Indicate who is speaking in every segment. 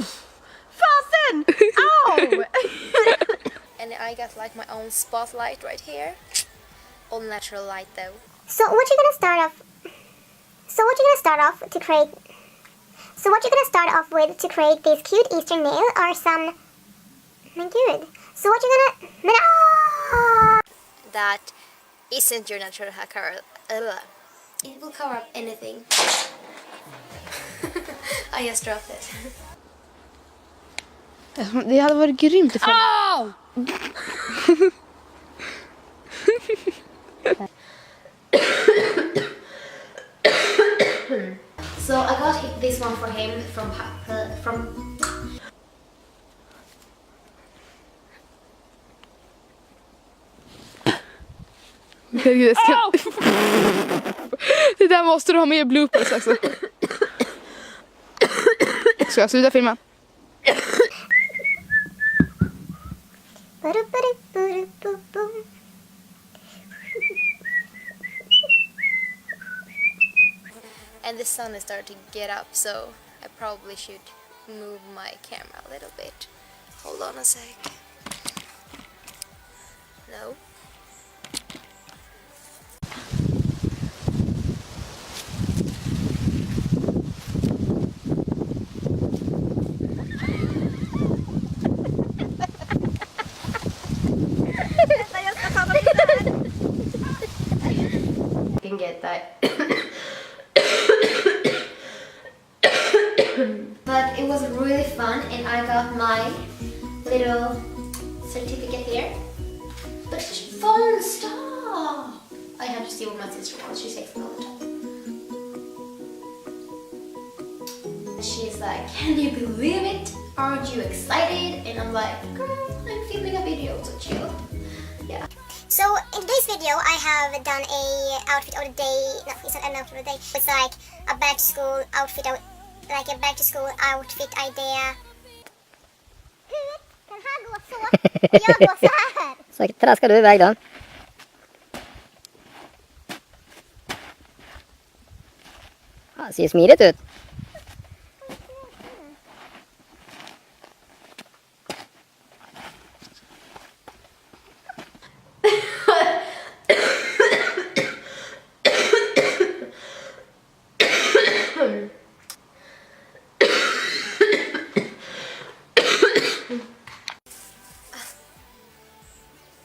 Speaker 1: Fasten! Ow! And I got like my own spotlight right here. All natural light though.
Speaker 2: So what you're gonna start off with to create this cute Easter nail are some. My good. So what you're gonna.
Speaker 1: That isn't your natural hair color. It will cover up anything. I just dropped it.
Speaker 3: Det hade varit grymt ifall...
Speaker 1: Oh! So I got this one for him from
Speaker 3: Det där måste du ha med bloopers alltså. Ska jag sluta filma?
Speaker 1: And the sun is starting to get up, so I probably should move my camera a little bit. Hold on a sec. No. You can get that. But it was really fun, and I got my little certificate here. But phone, stop! I have to see what my sister wants. She takes me all the time. She's like, can you believe it? Aren't you excited? And I'm like, girl, I'm filming a video, so chill. Yeah.
Speaker 2: So in today's video, I have done a outfit of the day. No, it's not an outfit of the day. It's like a back to school outfit. Like a back to school outfit idea. Den här går så. Och jag går så här.
Speaker 4: Så traskar du iväg då. Ja, ser smidigt ut.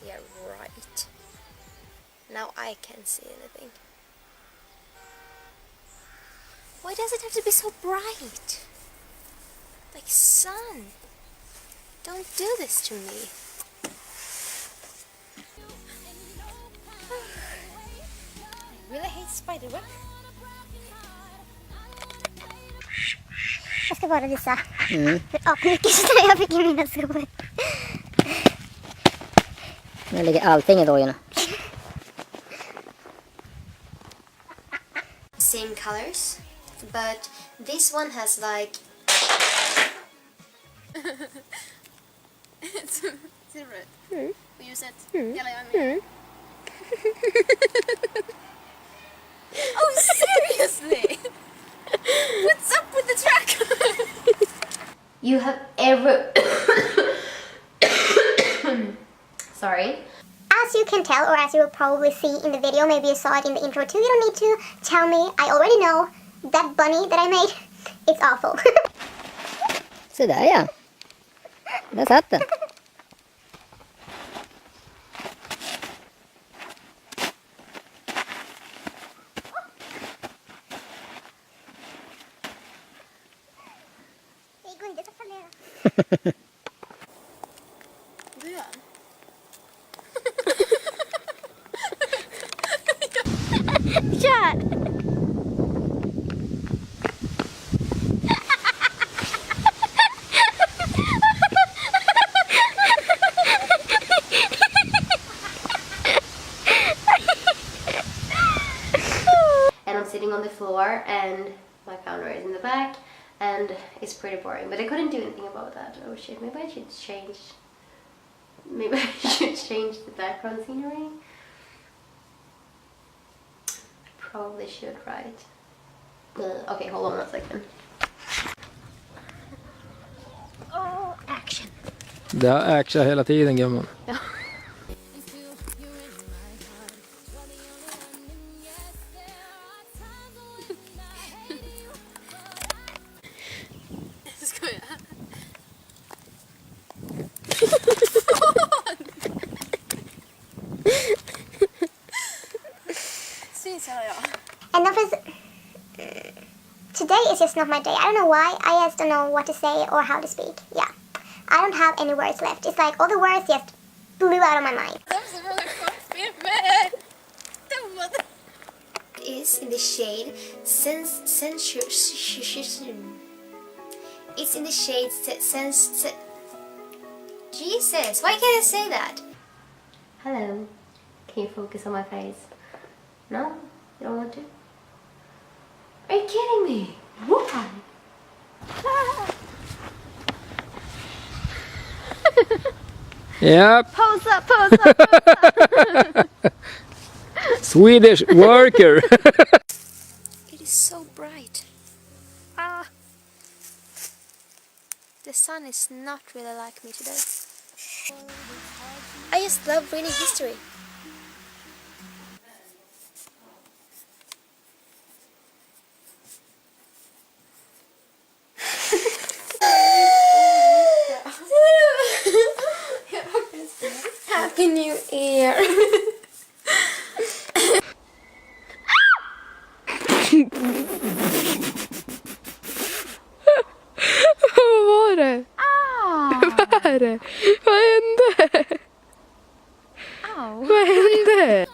Speaker 1: Yeah, right. Now I can't see anything. Why does it have to be so bright? Like sun. Don't do this to me. I really hate spiderweb.
Speaker 2: Jag ska bara visa hur apmycket snö jag fick i mina skor.
Speaker 4: Nu ligger allting i dojorna.
Speaker 1: Same colors, but this one has like Ser du det? På ljuset? Hela jag med. Oh, seriously? What's up with the track? You have ever... Sorry.
Speaker 2: As you can tell, or as you will probably see in the video, maybe you saw it in the intro too, you don't need to tell me, I already know that bunny that I made, it's awful.
Speaker 4: Så där ja. Där satt den.
Speaker 2: Det går inte att fallera.
Speaker 1: Du gör.
Speaker 2: Kör!
Speaker 1: And I'm sitting on the floor and my camera is in the back and it's pretty boring, but I couldn't do anything about that. Oh shit, maybe I should change the background scenery. Probably should, right? Okay, hold on a second.
Speaker 5: Det har action hela tiden, gumman.
Speaker 3: Ja.
Speaker 6: Skojar. Syns jag.
Speaker 2: And that was... Today is just not my day. I don't know why. I just don't know what to say or how to speak. Yeah. I don't have any words left. It's like all the words just blew out of my mind.
Speaker 1: Is in the shade sensual. It's in the shade Jesus, why can't I say that? Hello. Can you focus on my face? No? You don't want to? Are you kidding me? Why?
Speaker 5: Yep.
Speaker 3: Pose up, pose up, pose up.
Speaker 5: Swedish worker.
Speaker 1: It is so bright. Ah. The sun is not really like me today. I just love reading history. Happy New Year!
Speaker 3: Vad var det? Vad är det? Vad hände? Vad hände?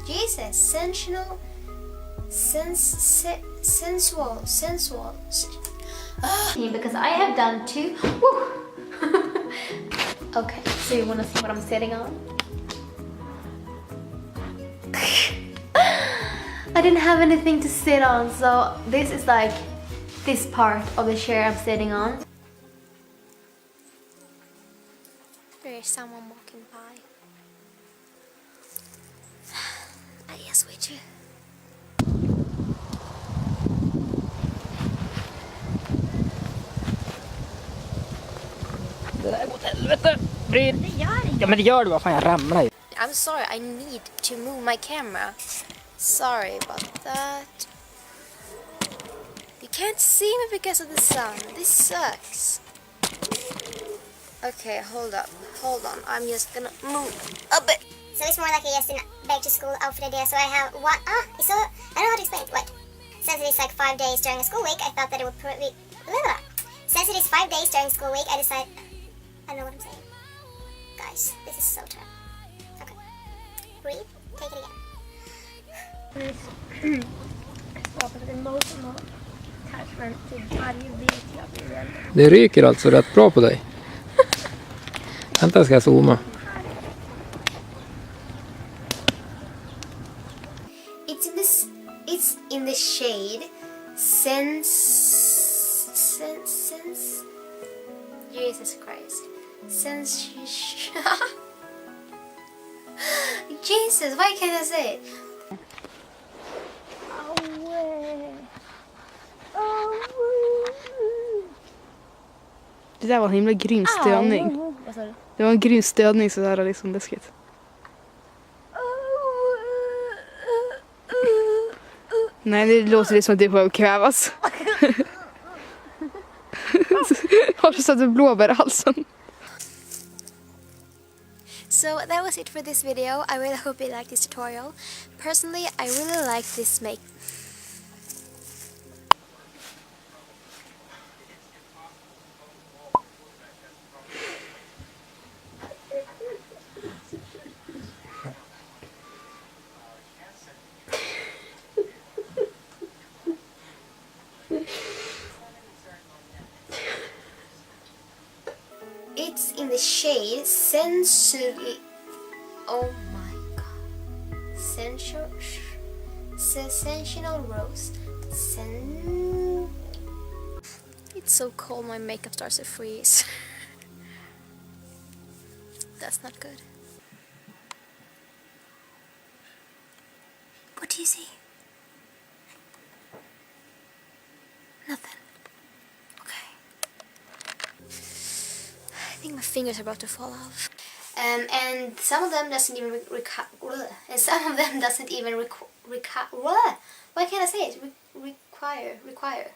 Speaker 1: Jesus, sensual. Because I have done two. Okay, so you want to see what I'm sitting on? I didn't have anything to sit on, so this is like this part of the chair I'm sitting on. There is someone walking by. I guess we do.
Speaker 5: Det där går åt helvete. Bryd. Ja, men det gör du. Vad fan, jag ramlar ju.
Speaker 1: I'm sorry, I need to move my camera. Sorry about that. You can't see me because of the sun. This sucks. Okay, hold on. I'm just gonna move a bit.
Speaker 2: So it's more like a just back to school outfit idea. So I have one. So I don't know how to explain it. Wait. Since it is like 5 days during a school week, I thought that it would probably. Since it is 5 days during school week, I decided. I don't know what I'm saying. Guys, this is so tough. Okay. Breathe. Take it again.
Speaker 5: Det ryker alltså rätt bra på dig. Vänta, ska jag zooma.
Speaker 1: It's in the shade sense. Jesus Christ. Jesus, why can't I say it?
Speaker 3: Det där var en himla grym stödning. Det var en grym stödning, så där liksom läskigt. Nej, det låter som att du får kvävas. Har du satt blåbär i halsen?
Speaker 1: So that was it for this video. I really hope you liked this tutorial. Personally, I really like this It's in the shade sensual. Oh my god. Sensational rose. It's so cold, my makeup starts to freeze. That's not good. What do you see? Nothing. Okay. I think my fingers are about to fall off. And some of them doesn't even require. Why can't I say it? Require.